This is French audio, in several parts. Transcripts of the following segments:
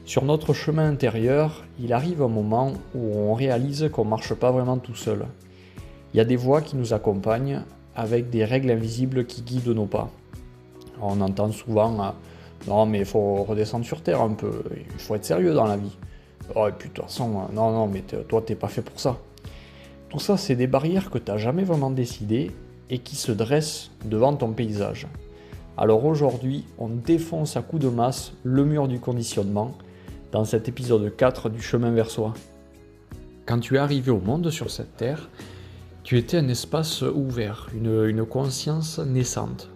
Sur notre chemin intérieur, il arrive un moment où on réalise qu'on ne marche pas vraiment tout seul. Il y a des voix qui nous accompagnent avec des règles invisibles qui guident nos pas. Alors, on entend souvent non mais il faut redescendre sur terre un peu, il faut être sérieux dans la vie. Oh et puis de toute façon, non mais toi t'es pas fait pour ça. Tout ça c'est des barrières que t'as jamais vraiment décidées et qui se dressent devant ton paysage. Alors aujourd'hui, on défonce à coups de masse le mur du conditionnement dans cet épisode 4 du chemin vers soi. Quand tu es arrivé au monde sur cette terre, tu étais un espace ouvert, une conscience naissante.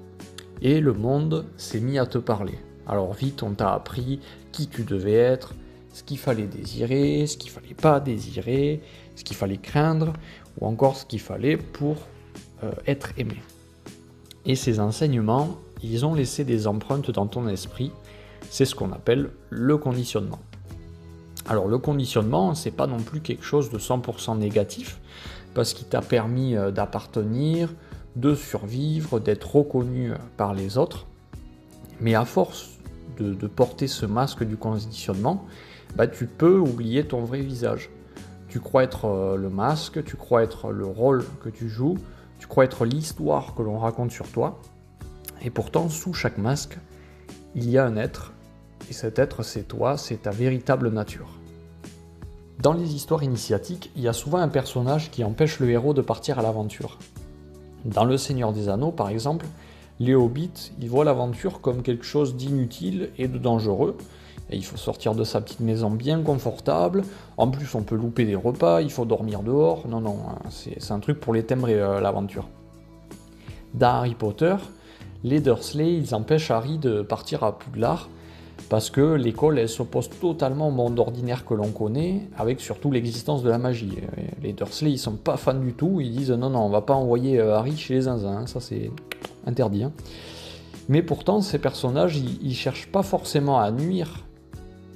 Et le monde s'est mis à te parler. Alors vite, on t'a appris qui tu devais être, ce qu'il fallait désirer, ce qu'il fallait pas désirer, ce qu'il fallait craindre, ou encore ce qu'il fallait pour être aimé. Et ces enseignements, ils ont laissé des empreintes dans ton esprit. C'est ce qu'on appelle le conditionnement. Alors le conditionnement, c'est pas non plus quelque chose de 100% négatif, parce qu'il t'a permis d'appartenir, de survivre, d'être reconnu par les autres. Mais à force de porter ce masque du conditionnement, tu peux oublier ton vrai visage. Tu crois être le masque, tu crois être le rôle que tu joues, tu crois être l'histoire que l'on raconte sur toi. Et pourtant, sous chaque masque, il y a un être, et cet être, c'est toi, c'est ta véritable nature. Dans les histoires initiatiques, il y a souvent un personnage qui empêche le héros de partir à l'aventure. Dans Le Seigneur des Anneaux, par exemple, les hobbits, ils voient l'aventure comme quelque chose d'inutile et de dangereux. Et il faut sortir de sa petite maison bien confortable. En plus, on peut louper des repas, il faut dormir dehors. Non, c'est un truc pour les timbrés, l'aventure. Dans Harry Potter, les Dursley, ils empêchent Harry de partir à Poudlard parce que l'école, elle s'oppose totalement au monde ordinaire que l'on connaît, avec surtout l'existence de la magie. Les Dursley, ils sont pas fans du tout, ils disent non, on va pas envoyer Harry chez les zinzins, ça c'est interdit. Mais pourtant, ces personnages, ils cherchent pas forcément à nuire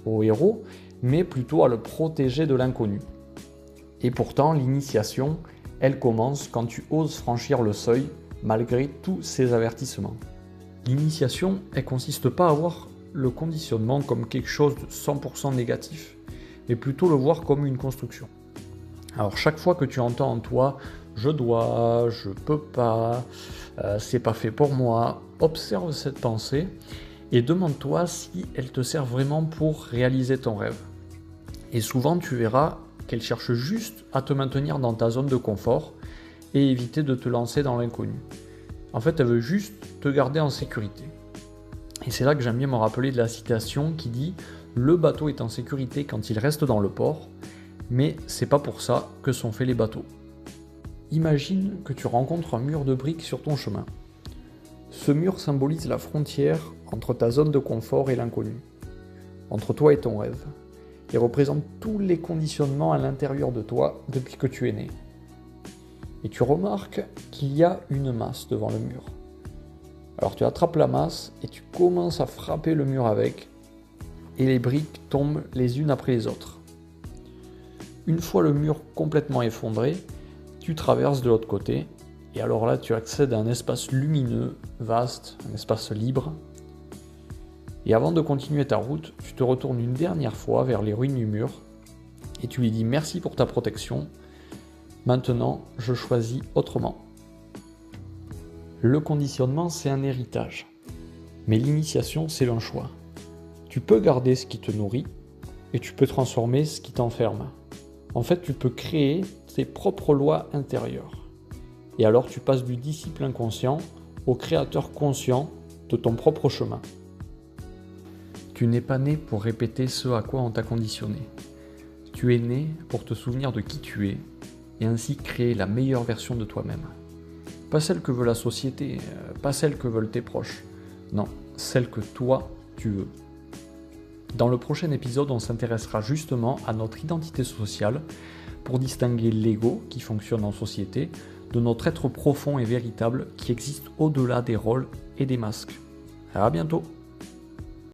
au héros, mais plutôt à le protéger de l'inconnu. Et pourtant, l'initiation, elle commence quand tu oses franchir le seuil, malgré tous ces avertissements. L'initiation, elle consiste pas à voir le conditionnement comme quelque chose de 100% négatif, mais plutôt le voir comme une construction. Alors chaque fois que tu entends en toi « je dois »,« je peux pas »,« c'est pas fait pour moi », observe cette pensée et demande-toi si elle te sert vraiment pour réaliser ton rêve. Et souvent tu verras qu'elle cherche juste à te maintenir dans ta zone de confort et éviter de te lancer dans l'inconnu. En fait, elle veut juste te garder en sécurité. Et c'est là que j'aime bien me rappeler de la citation qui dit « Le bateau est en sécurité quand il reste dans le port, mais c'est pas pour ça que sont faits les bateaux. » Imagine que tu rencontres un mur de briques sur ton chemin. Ce mur symbolise la frontière entre ta zone de confort et l'inconnu, entre toi et ton rêve, et représente tous les conditionnements à l'intérieur de toi depuis que tu es né. Et tu remarques qu'il y a une masse devant le mur. Alors tu attrapes la masse et tu commences à frapper le mur avec, et les briques tombent les unes après les autres. Une fois le mur complètement effondré, tu traverses de l'autre côté, et alors là tu accèdes à un espace lumineux, vaste, un espace libre. Et avant de continuer ta route, tu te retournes une dernière fois vers les ruines du mur, et tu lui dis merci pour ta protection. Maintenant, je choisis autrement. Le conditionnement, c'est un héritage. Mais l'initiation, c'est un choix. Tu peux garder ce qui te nourrit et tu peux transformer ce qui t'enferme. En fait, tu peux créer tes propres lois intérieures. Et alors, tu passes du disciple inconscient au créateur conscient de ton propre chemin. Tu n'es pas né pour répéter ce à quoi on t'a conditionné. Tu es né pour te souvenir de qui tu es et ainsi créer la meilleure version de toi-même. Pas celle que veut la société, pas celle que veulent tes proches. Non, celle que toi, tu veux. Dans le prochain épisode, on s'intéressera justement à notre identité sociale pour distinguer l'ego qui fonctionne en société de notre être profond et véritable qui existe au-delà des rôles et des masques. À bientôt!